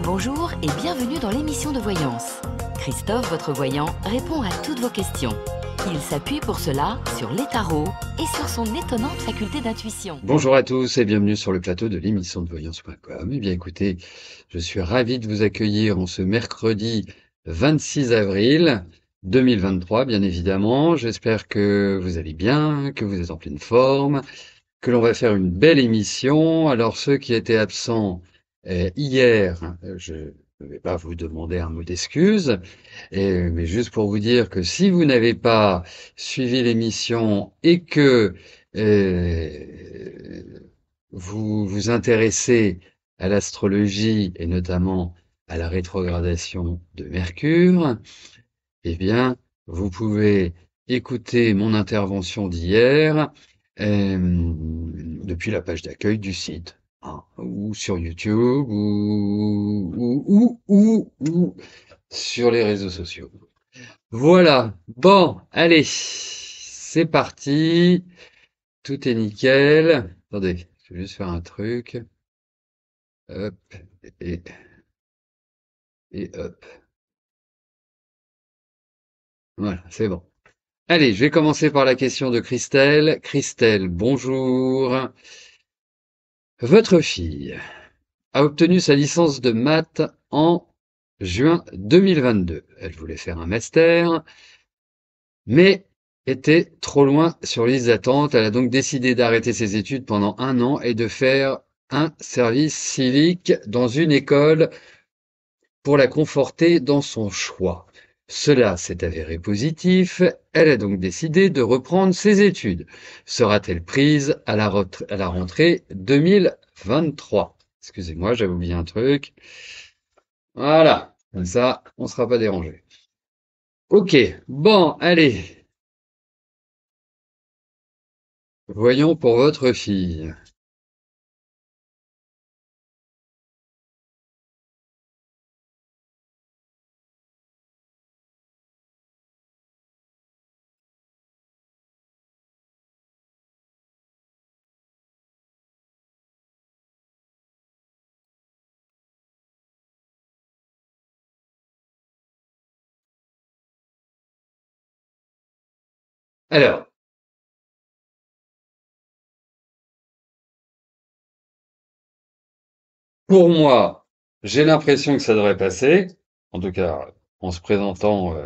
Bonjour et bienvenue dans l'émission de voyance. Christophe, votre voyant, répond à toutes vos questions. Il s'appuie pour cela sur les tarots et sur son étonnante faculté d'intuition. Bonjour à tous et bienvenue sur le plateau de l'émission de voyance.com. Eh bien écoutez, je suis ravi de vous accueillir en ce mercredi 26 avril 2023, bien évidemment. J'espère que vous allez bien, que vous êtes en pleine forme, que l'on va faire une belle émission. Alors ceux qui étaient absents hier, je ne vais pas vous demander un mot d'excuse, mais juste pour vous dire que si vous n'avez pas suivi l'émission et que euh, vous vous intéressez à l'astrologie et notamment à la rétrogradation de Mercure, eh bien, vous pouvez écouter mon intervention d'hier depuis la page d'accueil du site, hein, ou sur YouTube, ou sur les réseaux sociaux. Voilà. Bon, allez, c'est parti. Tout est nickel. Attendez, je vais juste faire un truc. Hop, et, et hop. Voilà, c'est bon. Allez, je vais commencer par la question de Christelle. Christelle, bonjour. Votre fille a obtenu sa licence de maths en juin 2022. Elle voulait faire un master, mais était trop loin sur liste d'attente. Elle a donc décidé d'arrêter ses études pendant un an et de faire un service civique dans une école pour la conforter dans son choix. Cela s'est avéré positif. Elle a donc décidé de reprendre ses études. Sera-t-elle prise à la rentrée 2023? Excusez-moi, j'avais oublié un truc. Voilà, comme ça, on ne sera pas dérangé. Ok, bon, allez, voyons pour votre fille. Alors, pour moi, j'ai l'impression que ça devrait passer, en tout cas en se présentant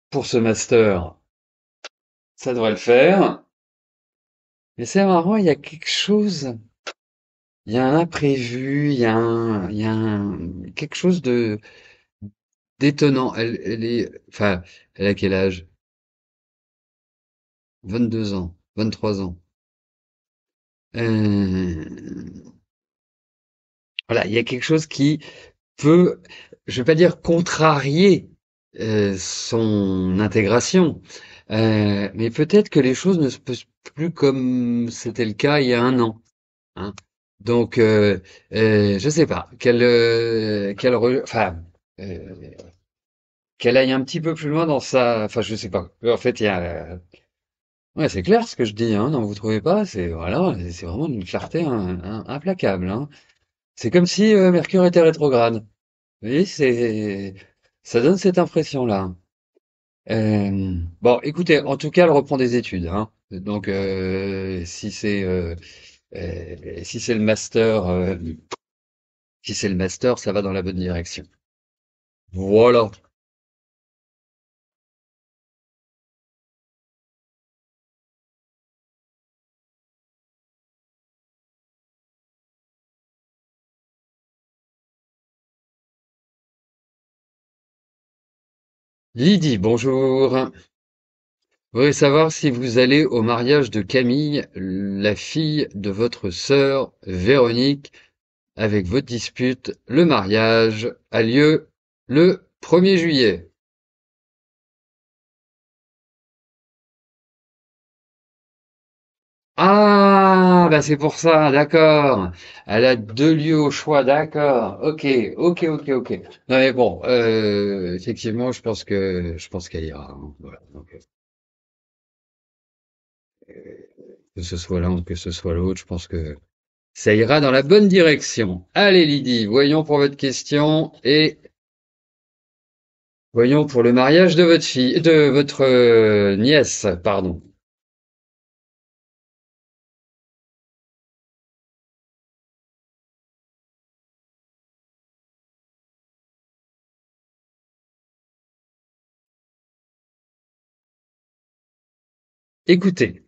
pour ce master, ça devrait le faire. Mais c'est marrant, il y a quelque chose, il y a un imprévu, il y a quelque chose de d'étonnant. Elle est, enfin, elle a quel âge? 22 ans, 23 ans. Euh, voilà, il y a quelque chose qui peut, je vais pas dire contrarier son intégration, mais peut-être que les choses ne se passent plus comme c'était le cas il y a un an. Hein. Donc, je sais pas, enfin, euh, qu'elle aille un petit peu plus loin dans sa, enfin, je sais pas. En fait, il y a, ouais, c'est clair ce que je dis, hein, non, vous trouvez pas? C'est, voilà, c'est vraiment d'une clarté implacable, hein. C'est comme si Mercure était rétrograde. Vous voyez, ça donne cette impression-là. Bon, écoutez, en tout cas, elle reprend des études, hein. Donc, si c'est le master, si c'est le master, ça va dans la bonne direction. Voilà. Lydie, bonjour. Je voudrais savoir si vous allez au mariage de Camille, la fille de votre sœur Véronique. Avec votre dispute, le mariage a lieu le 1er juillet. Ah, bah c'est pour ça, d'accord. Elle a deux lieux au choix, d'accord. Ok, ok. Non mais bon, effectivement, je pense qu'elle ira, hein. Voilà. Donc, que ce soit l'un ou que ce soit l'autre, je pense que Ça ira dans la bonne direction. Allez Lydie, voyons pour votre question et voyons pour le mariage de votre fille, de votre nièce, pardon. Écoutez,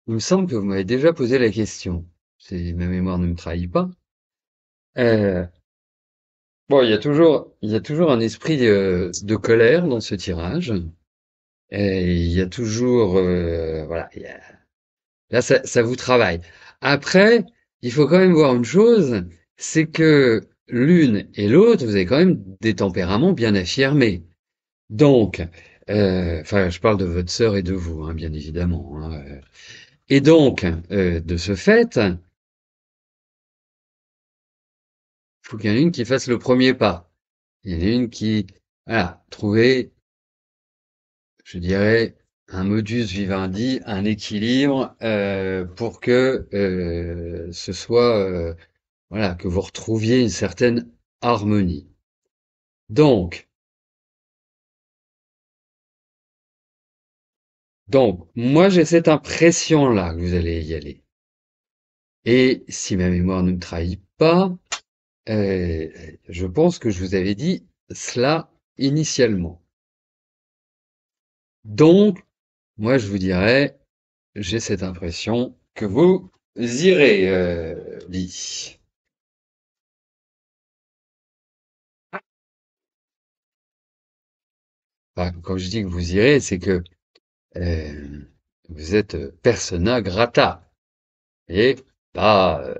il me semble que vous m'avez déjà posé la question. Si ma mémoire ne me trahit pas. Euh, bon, il y a toujours un esprit de colère dans ce tirage. Et il y a toujours, voilà, là, ça vous travaille. Après, il faut quand même voir une chose, c'est que l'une et l'autre, vous avez quand même des tempéraments bien affirmés. Donc, enfin, je parle de votre sœur et de vous, hein, bien évidemment, hein. Et donc, de ce fait, il faut qu'il y en ait une qui fasse le premier pas. Il y en a une qui, voilà, trouver, je dirais, un modus vivendi, un équilibre pour que ce soit, voilà, que vous retrouviez une certaine harmonie. Donc, moi j'ai cette impression-là que vous allez y aller. Et si ma mémoire ne me trahit pas, euh, je pense que je vous avais dit cela initialement. Donc, moi je vous dirais, j'ai cette impression que vous irez, Lee. Enfin, quand je dis que vous irez, c'est que euh, vous êtes persona grata et pas,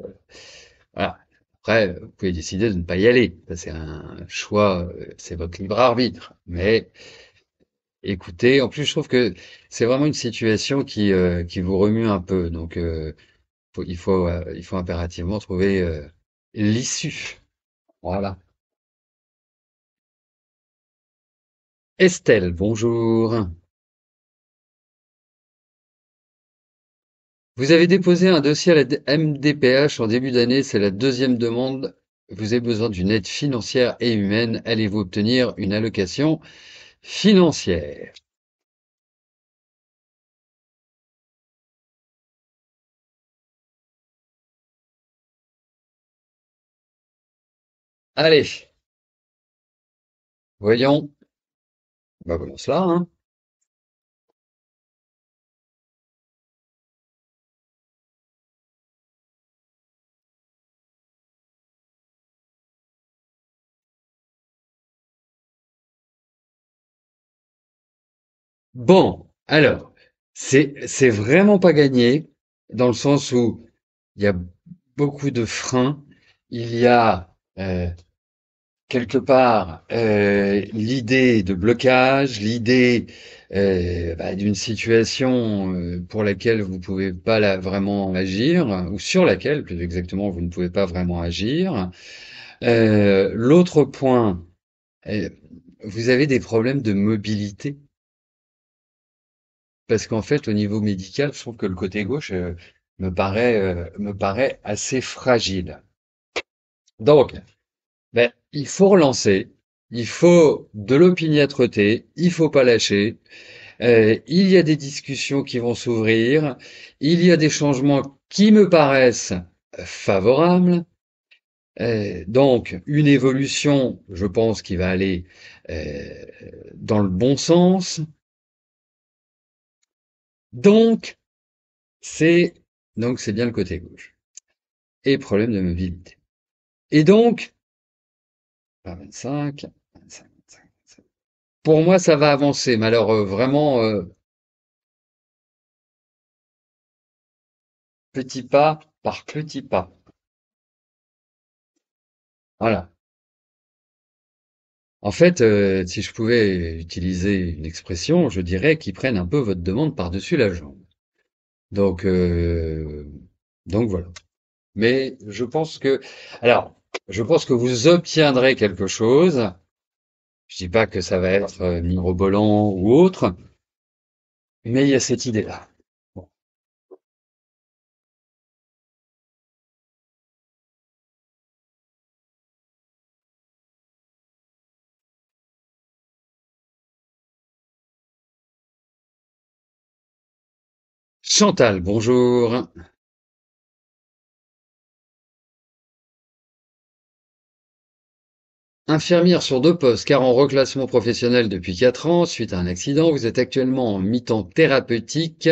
voilà. Après, vous pouvez décider de ne pas y aller. Ça, c'est un choix, c'est votre libre arbitre. Mais écoutez, en plus, je trouve que c'est vraiment une situation qui vous remue un peu. Donc, il faut impérativement trouver l'issue. Voilà. Estelle, bonjour. Vous avez déposé un dossier à la MDPH en début d'année, c'est la deuxième demande. Vous avez besoin d'une aide financière et humaine. Allez-vous obtenir une allocation financière? Allez, voyons. Bah, voyons cela, hein. Bon, alors, c'est vraiment pas gagné, dans le sens où il y a beaucoup de freins. Il y a quelque part l'idée de blocage, l'idée bah, d'une situation pour laquelle vous pouvez pas vraiment agir, ou sur laquelle, plus exactement, vous ne pouvez pas vraiment agir. L'autre point, euh, vous avez des problèmes de mobilité. Parce qu'en fait, au niveau médical, je trouve que le côté gauche me paraît assez fragile. Donc, ben, il faut relancer, il faut de l'opiniâtreté, il faut pas lâcher. Il y a des discussions qui vont s'ouvrir, il y a des changements qui me paraissent favorables. Donc, une évolution, je pense, qui va aller euh, dans le bon sens. Donc, c'est c'est bien le côté gauche. Et problème de mobilité. Et donc, 25, 25, 25. Pour moi, ça va avancer, mais alors vraiment petit pas par petit pas. Voilà. En fait, si je pouvais utiliser une expression, je dirais qu'ils prennent un peu votre demande par-dessus la jambe. Donc, voilà. Mais alors, je pense que vous obtiendrez quelque chose. Je dis pas que ça va être mirobolant ou autre, mais il y a cette idée-là. Bon. Chantal, bonjour. Infirmière sur deux postes, car en reclassement professionnel depuis 4 ans, suite à un accident, vous êtes actuellement en mi-temps thérapeutique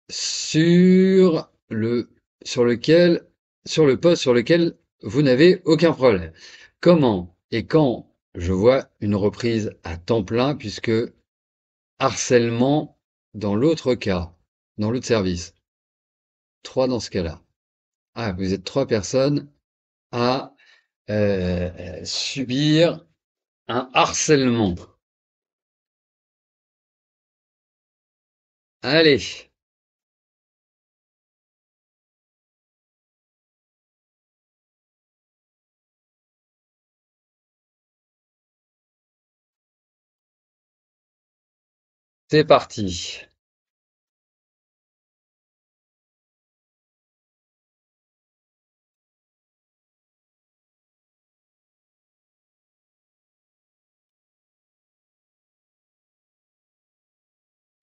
sur le, sur lequel, sur le poste sur lequel vous n'avez aucun problème. Comment et quand je vois une reprise à temps plein, puisque harcèlement dans l'autre cas, dans l'autre service. Trois dans ce cas-là. Ah, vous êtes trois personnes à subir un harcèlement. Allez, c'est parti.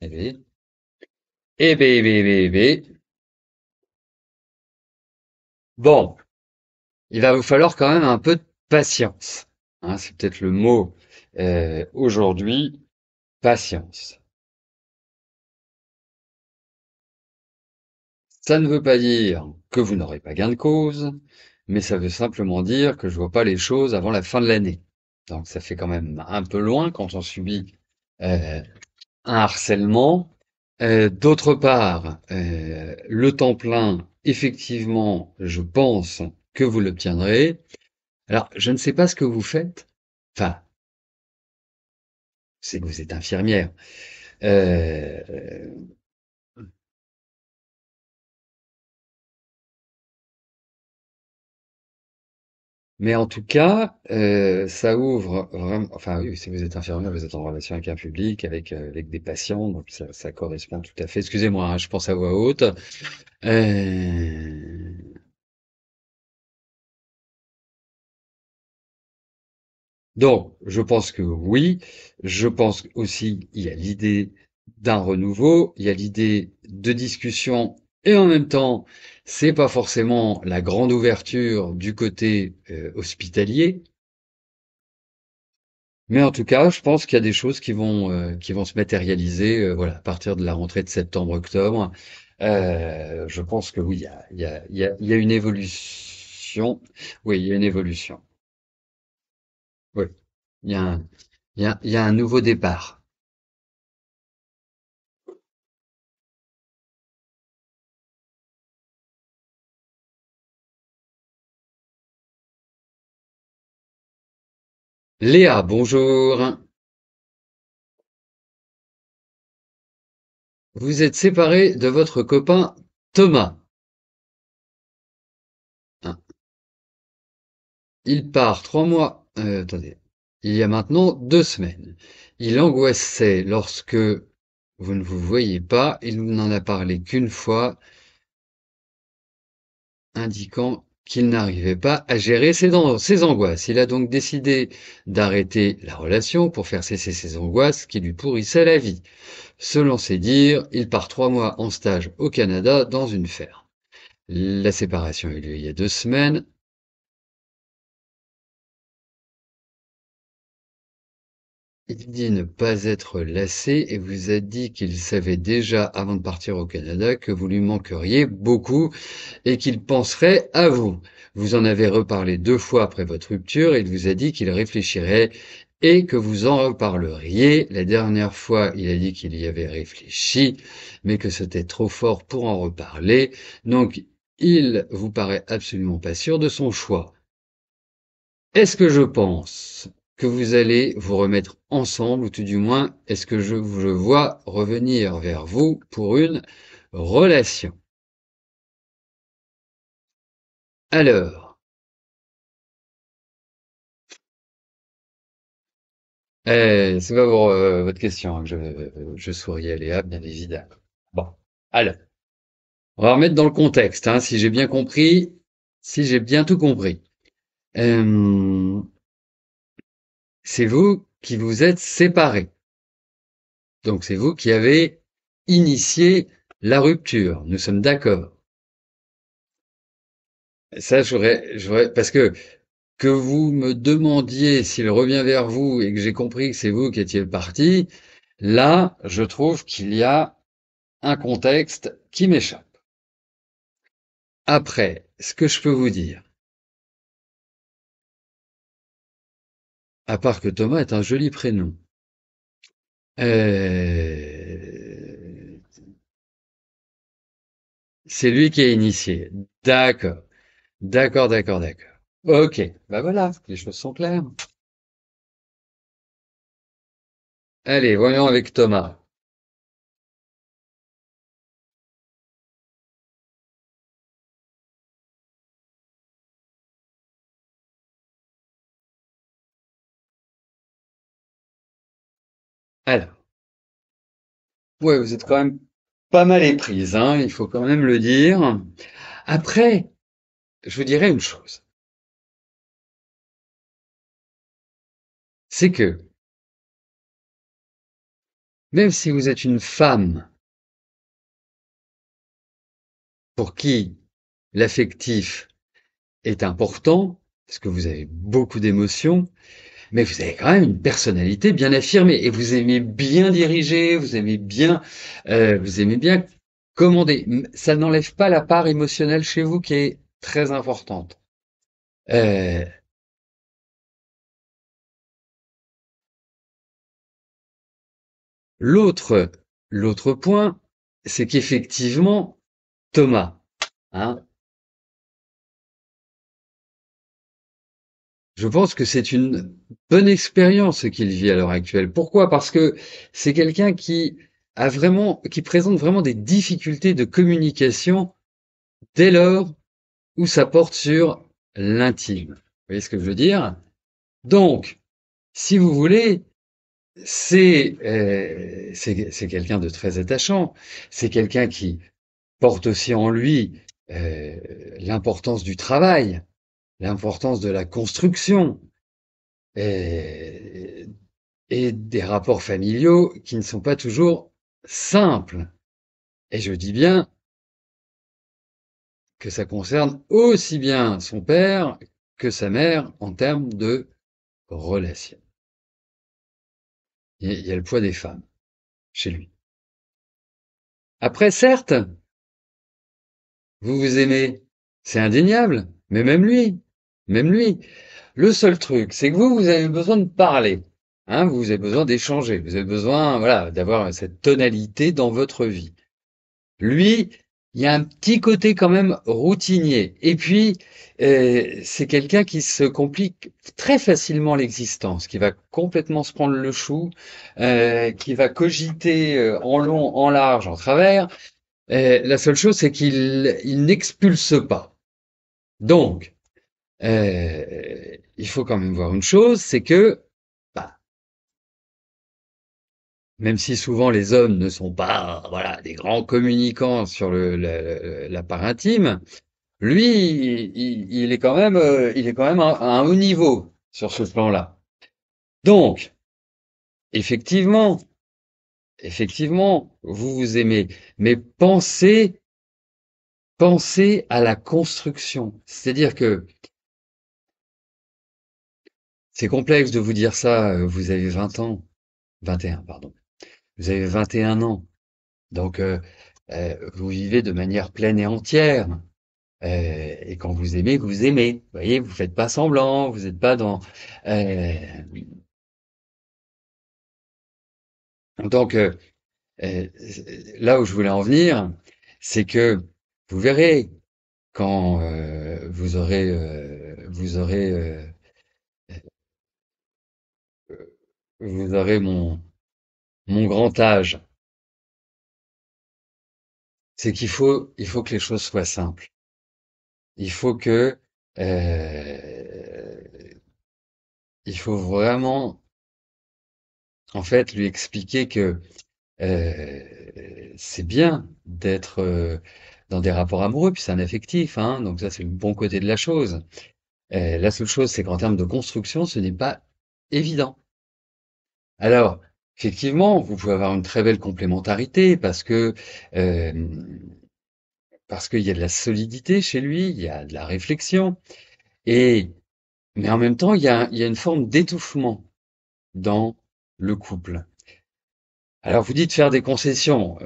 Eh bien, Bon, il va vous falloir quand même un peu de patience. Hein, c'est peut-être le mot aujourd'hui, patience. Ça ne veut pas dire que vous n'aurez pas gain de cause, mais ça veut simplement dire que je vois pas les choses avant la fin de l'année. Donc ça fait quand même un peu loin quand on subit euh, un harcèlement. D'autre part, le temps plein, effectivement, je pense que vous l'obtiendrez. Alors, je ne sais pas ce que vous faites. Enfin, c'est que vous êtes infirmière. Euh, Mais en tout cas, ça ouvre vraiment. Enfin, oui, si vous êtes infirmière, vous êtes en relation avec un public, avec des patients, donc ça correspond tout à fait. Excusez-moi, hein, je pense à voix haute. Euh, Donc, je pense que oui. Je pense aussi il y a l'idée d'un renouveau, il y a l'idée de discussion, et en même temps, c'est pas forcément la grande ouverture du côté hospitalier. Mais en tout cas, je pense qu'il y a des choses qui vont se matérialiser, voilà, à partir de la rentrée de septembre-octobre. Je pense que oui, il y a une évolution. Oui, il y a une évolution. Oui, il y a un, il y a un nouveau départ. Léa, bonjour. Vous êtes séparée de votre copain Thomas. Hein. Il part 3 mois. Attendez. Il y a maintenant 2 semaines. Il angoissait lorsque vous ne vous voyez pas. Il n'en a parlé qu'une fois, indiquant qu'il n'arrivait pas à gérer ses angoisses. Il a donc décidé d'arrêter la relation pour faire cesser ses angoisses qui lui pourrissaient la vie. Selon ses dires, il part 3 mois en stage au Canada dans une ferme. La séparation a eu lieu il y a 2 semaines. Il dit ne pas être lassé et vous a dit qu'il savait déjà avant de partir au Canada que vous lui manqueriez beaucoup et qu'il penserait à vous. Vous en avez reparlé 2 fois après votre rupture et il vous a dit qu'il réfléchirait et que vous en reparleriez. La dernière fois, il a dit qu'il y avait réfléchi, mais que c'était trop fort pour en reparler. Donc, il vous paraît absolument pas sûr de son choix. Est-ce que je pense que vous allez vous remettre ensemble, ou tout du moins, est-ce que je vous vois revenir vers vous pour une relation? Alors, c'est pas pour votre question hein, que je souris à Léa, bien évidemment. Bon, alors, on va remettre dans le contexte, hein, si j'ai bien compris, si j'ai bien tout compris. Euh, c'est vous qui vous êtes séparés. Donc c'est vous qui avez initié la rupture. Nous sommes d'accord. Ça, parce que vous me demandiez s'il revient vers vous et que j'ai compris que c'est vous qui étiez parti, là, je trouve qu'il y a un contexte qui m'échappe. Après, ce que je peux vous dire, à part que Thomas est un joli prénom, euh, c'est lui qui est initié. D'accord, d'accord. Ok, bah voilà, les choses sont claires. Allez, voyons avec Thomas. Alors, ouais, vous êtes quand même pas mal éprise, hein, il faut quand même le dire. Après, je vous dirais une chose, c'est que même si vous êtes une femme pour qui l'affectif est important, parce que vous avez beaucoup d'émotions, mais vous avez quand même une personnalité bien affirmée et vous aimez bien diriger, vous aimez bien commander. Ça n'enlève pas la part émotionnelle chez vous qui est très importante. Euh, l'autre, l'autre point, c'est qu'effectivement, Thomas, hein, je pense que c'est une bonne expérience qu'il vit à l'heure actuelle. Pourquoi? Parce que c'est quelqu'un qui présente vraiment des difficultés de communication dès lors où ça porte sur l'intime. Vous voyez ce que je veux dire? Donc, si vous voulez, c'est quelqu'un de très attachant. C'est quelqu'un qui porte aussi en lui l'importance du travail, l'importance de la construction et, et des rapports familiaux qui ne sont pas toujours simples. Et je dis bien que ça concerne aussi bien son père que sa mère en termes de relations. Il y a le poids des femmes chez lui. Après, certes, vous vous aimez, c'est indéniable, mais même lui. Le seul truc, c'est que vous avez besoin de parler. Hein, vous avez besoin d'échanger. Vous avez besoin, voilà, d'avoir cette tonalité dans votre vie. Lui, il y a un petit côté quand même routinier. Et puis, c'est quelqu'un qui se complique très facilement l'existence, qui va complètement se prendre le chou, qui va cogiter en long, en large, en travers. La seule chose, c'est qu'il n'expulse pas. Donc, il faut quand même voir une chose, c'est que, bah, même si souvent les hommes ne sont pas, voilà, des grands communicants sur la part intime, lui, il est quand même à un haut niveau sur ce plan-là. Donc, effectivement, vous vous aimez, mais pensez à la construction. C'est-à-dire que c'est complexe de vous dire ça, vous avez 20 ans, 21, pardon. Vous avez 21 ans. Donc, vous vivez de manière pleine et entière. Et quand vous aimez, vous aimez. Vous voyez, vous faites pas semblant, vous n'êtes pas dans. euh, donc, euh, là où je voulais en venir, c'est que vous verrez quand vous aurez mon grand âge, c'est il faut que les choses soient simples. Il faut que, euh, il faut vraiment, en fait, lui expliquer que c'est bien d'être dans des rapports amoureux, puis c'est un affectif, hein, donc ça c'est le bon côté de la chose. La seule chose, c'est qu'en termes de construction, ce n'est pas évident. Alors, effectivement, vous pouvez avoir une très belle complémentarité euh, parce qu'il y a de la solidité chez lui, il y a de la réflexion, et mais en même temps, il y a une forme d'étouffement dans le couple. Alors vous dites faire des concessions.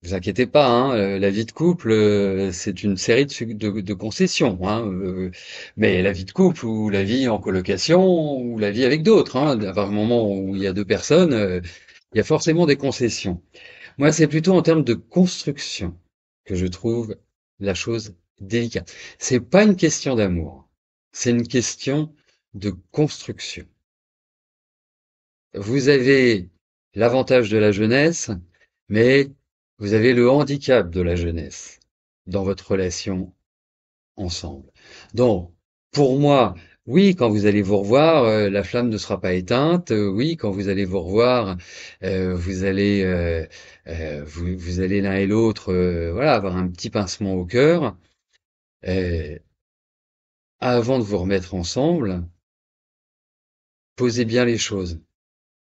Vous inquiétez pas, hein, la vie de couple, c'est une série de concessions, hein, mais la vie de couple ou la vie en colocation ou la vie avec d'autres, hein, à un moment où il y a deux personnes, il y a forcément des concessions. Moi, c'est plutôt en termes de construction que je trouve la chose délicate. C'est pas une question d'amour, c'est une question de construction. Vous avez l'avantage de la jeunesse, mais vous avez le handicap de la jeunesse dans votre relation ensemble. Donc, pour moi, oui, quand vous allez vous revoir, la flamme ne sera pas éteinte. Oui, quand vous allez vous revoir, vous allez, vous allez l'un et l'autre, voilà, avoir un petit pincement au cœur. Euh, Avant de vous remettre ensemble, posez bien les choses.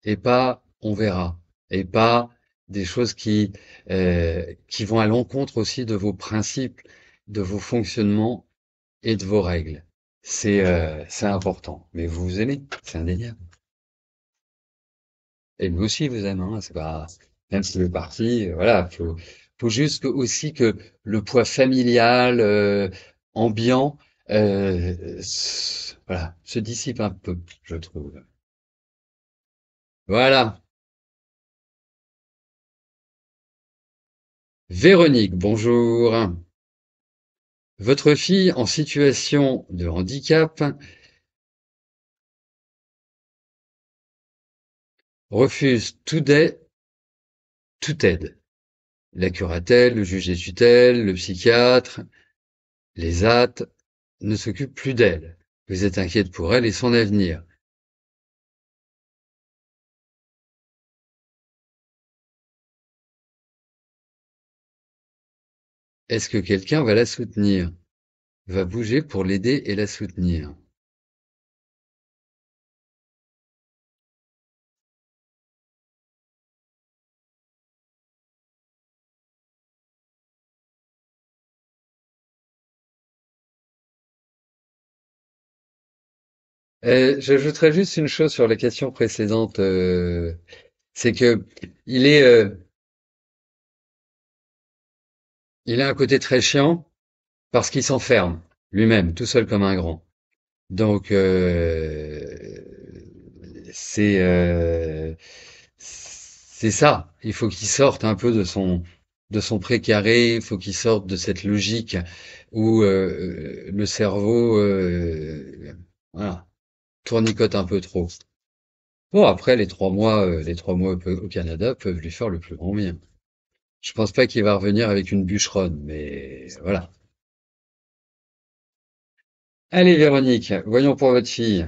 Et pas on verra, et pas des choses qui vont à l'encontre aussi de vos principes, de vos fonctionnements et de vos règles. C'est important. Mais vous vous aimez, c'est indéniable. Et lui aussi vous aime, hein, c'est pas, même s'il est parti, voilà, faut juste aussi que le poids familial, ambiant, voilà, se dissipe un peu, je trouve. Voilà. Véronique, bonjour. Votre fille en situation de handicap refuse toute aide. La curatelle, le juge des tutelles, le psychiatre, les AT ne s'occupent plus d'elle. Vous êtes inquiète pour elle et son avenir. Est-ce que quelqu'un va la soutenir, va bouger pour l'aider et la soutenir? J'ajouterais juste une chose sur la question précédente, c'est que il est, euh, il a un côté très chiant parce qu'il s'enferme lui-même, tout seul comme un grand. Donc c'est ça. Il faut qu'il sorte un peu de son précaré. Il faut qu'il sorte de cette logique où le cerveau voilà, tournicote un peu trop. Bon après les 3 mois au Canada peuvent lui faire le plus grand bien. Je pense pas qu'il va revenir avec une bûcheronne, mais voilà. Allez Véronique, voyons pour votre fille.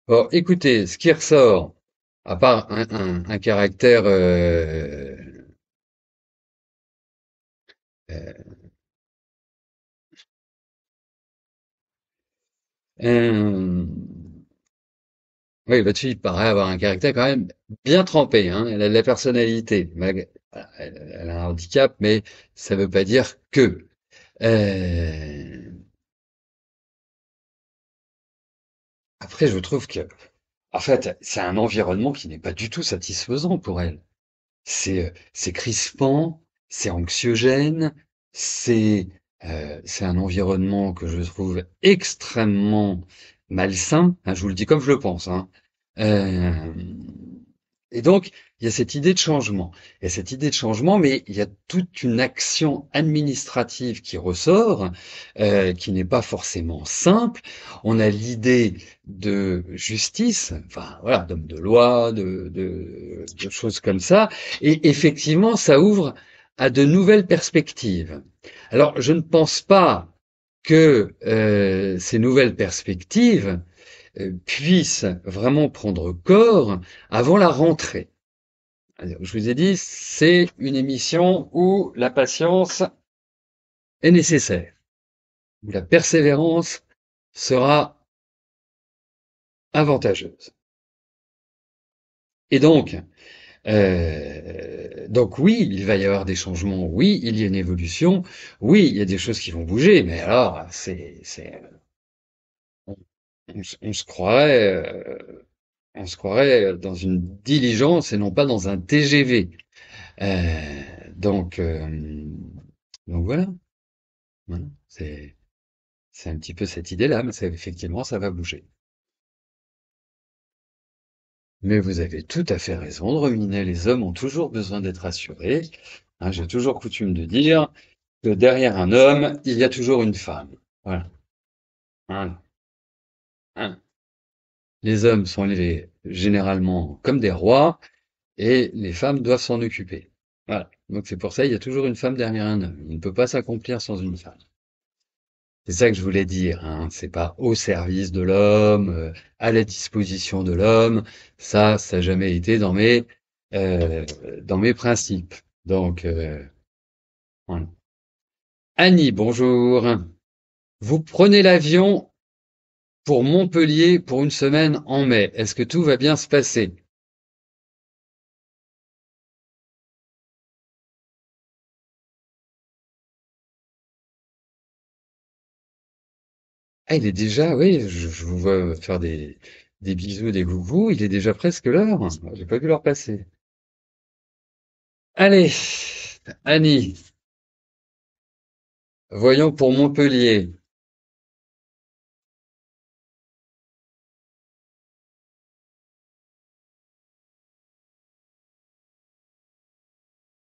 Bon, écoutez, ce qui ressort, à part un caractère euh, un- oui, votre fille paraît avoir un caractère quand même bien trempé, hein. Elle a de la personnalité. Voilà, elle a un handicap, mais ça veut pas dire que. Euh, Après, je trouve que, en fait, c'est un environnement qui n'est pas du tout satisfaisant pour elle. C'est crispant, c'est anxiogène, c'est c'est un environnement que je trouve extrêmement malsain. Hein, je vous le dis comme je le pense, hein. Euh, et donc, il y a cette idée de changement. Il y a cette idée de changement, mais il y a toute une action administrative qui ressort, qui n'est pas forcément simple. On a l'idée de justice, enfin voilà, d'homme de loi, de choses comme ça. Et effectivement, ça ouvre à de nouvelles perspectives. Alors, je ne pense pas que ces nouvelles perspectives puissent vraiment prendre corps avant la rentrée. Je vous ai dit, c'est une émission où la patience est nécessaire, où la persévérance sera avantageuse. Et donc oui, il va y avoir des changements, oui, il y a une évolution, oui, il y a des choses qui vont bouger, mais alors, on, on se croirait, on se croirait dans une diligence et non pas dans un TGV. Euh, donc, euh, donc voilà, voilà. C'est un petit peu cette idée-là, mais effectivement, ça va bouger. Mais vous avez tout à fait raison de ruminer. Les hommes ont toujours besoin d'être rassurés. Hein, j'ai toujours coutume de dire que derrière un homme, il y a toujours une femme. Voilà. Hein, hein. Les hommes sont élevés généralement comme des rois et les femmes doivent s'en occuper. Voilà. Donc c'est pour ça qu'il y a toujours une femme derrière un homme. Il ne peut pas s'accomplir sans une femme. C'est ça que je voulais dire, hein. C'est pas au service de l'homme, à la disposition de l'homme. Ça n'a jamais été euh, dans mes principes. Donc, voilà. Annie, bonjour. Vous prenez l'avion pour Montpellier pour une semaine en mai. Est-ce que tout va bien se passer? Ah, il est déjà, oui, je vous vois faire des bisous, des gougous. Il est déjà presque l'heure. J'ai pas vu l'heure passer. Allez, Annie, voyons pour Montpellier.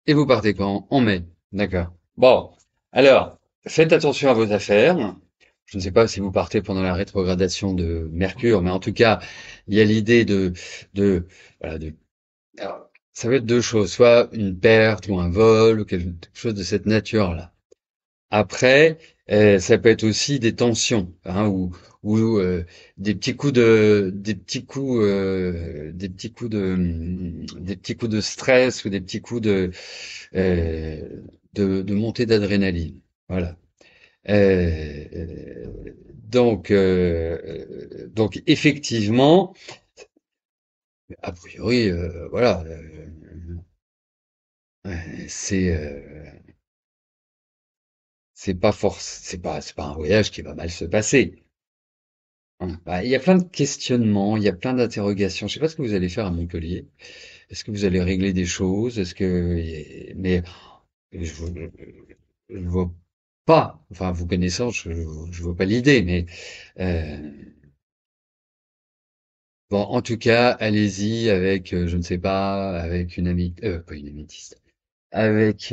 Et vous partez quand? En mai. D'accord. Bon. Alors, faites attention à vos affaires. Je ne sais pas si vous partez pendant la rétrogradation de Mercure, mais en tout cas, il y a l'idée de, voilà, alors, ça va être deux choses, soit une perte ou un vol ou quelque chose de cette nature-là. Après, ça peut être aussi des tensions, hein, ou des petits coups de stress ou des petits coups euh, de montée d'adrénaline. Voilà. Donc effectivement, a priori, voilà, c'est pas un voyage qui va mal se passer. Hein. Bah, il y a plein de questionnements, il y a plein d'interrogations. Je sais pas ce que vous allez faire à Montpellier. Est-ce que vous allez régler des choses? Mais je, je vois pas. Enfin, vous connaissant, je vois pas l'idée. Mais euh, bon, en tout cas, allez-y avec, je ne sais pas, avec une amie, pas une améthyste, avec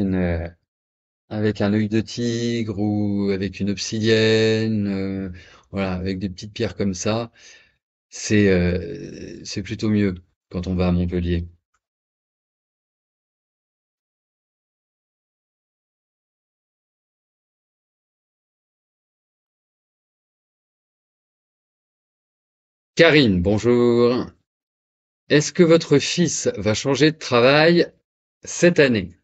avec un œil de tigre ou avec une obsidienne, voilà, avec des petites pierres comme ça. C'est plutôt mieux quand on va à Montpellier. Karine, bonjour. Est-ce que votre fils va changer de travail cette année?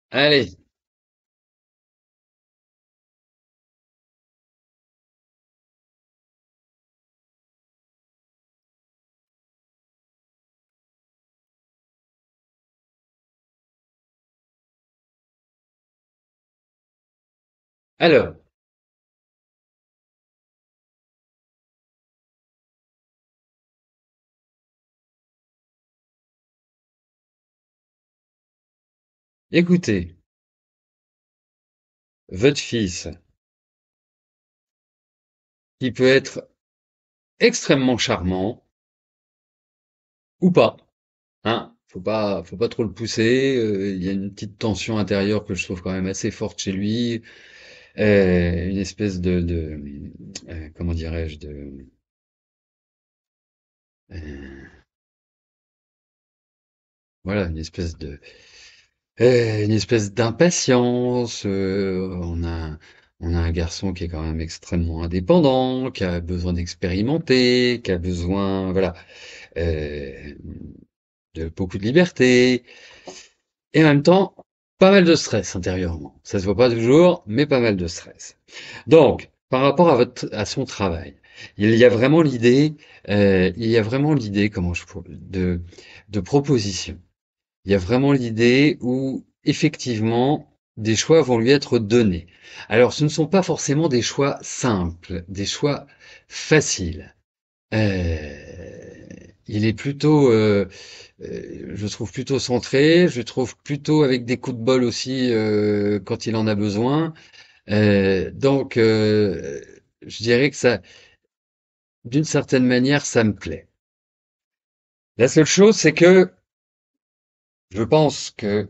Allez, alors, écoutez, votre fils, qui peut être extrêmement charmant ou pas, hein, faut pas trop le pousser. Il y a une petite tension intérieure que je trouve quand même assez forte chez lui, une espèce comment dirais-je, euh, voilà, une espèce d'impatience. On a On a un garçon qui est quand même extrêmement indépendant, qui a besoin d'expérimenter, qui a besoin, voilà, euh, de beaucoup de liberté, et en même temps, pas mal de stress intérieurement. Ça se voit pas toujours, mais pas mal de stress. Donc, par rapport à son travail, il y a vraiment l'idée, comment de proposition. Il y a vraiment l'idée où, effectivement, des choix vont lui être donnés. Alors, ce ne sont pas forcément des choix simples, des choix faciles. Il est plutôt, je trouve plutôt centré, je trouve plutôt avec des coups de bol aussi quand il en a besoin. Donc, je dirais que ça, d'une certaine manière, ça me plaît. La seule chose, c'est que je pense que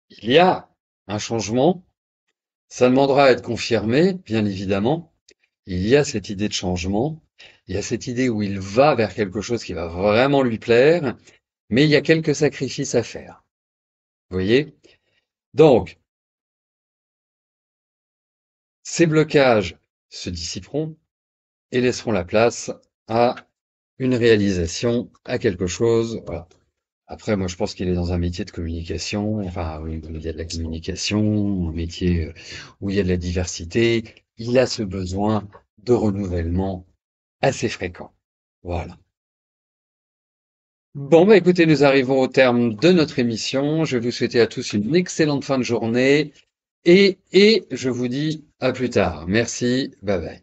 il y a un changement. Ça demandera à être confirmé, bien évidemment. Il y a cette idée de changement. Il y a cette idée où il va vers quelque chose qui va vraiment lui plaire, mais il y a quelques sacrifices à faire. Vous voyez? Donc, ces blocages se dissiperont et laisseront la place à une réalisation, à quelque chose. Voilà. Après, moi, je pense qu'il est dans un métier de communication. Enfin, oui, il y a de la communication, un métier où il y a de la diversité. Il a ce besoin de renouvellement assez fréquent. Voilà. Bon, bah écoutez, nous arrivons au terme de notre émission. Je vais vous souhaiter à tous une excellente fin de journée et je vous dis à plus tard. Merci, bye bye.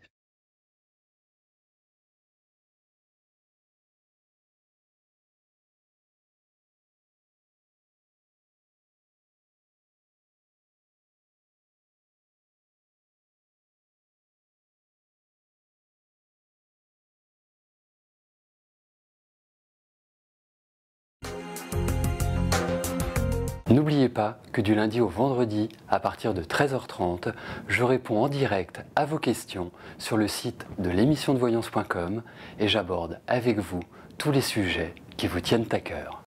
N'oubliez pas que du lundi au vendredi, à partir de 13h30, je réponds en direct à vos questions sur le site de l'émissiondevoyance.com et j'aborde avec vous tous les sujets qui vous tiennent à cœur.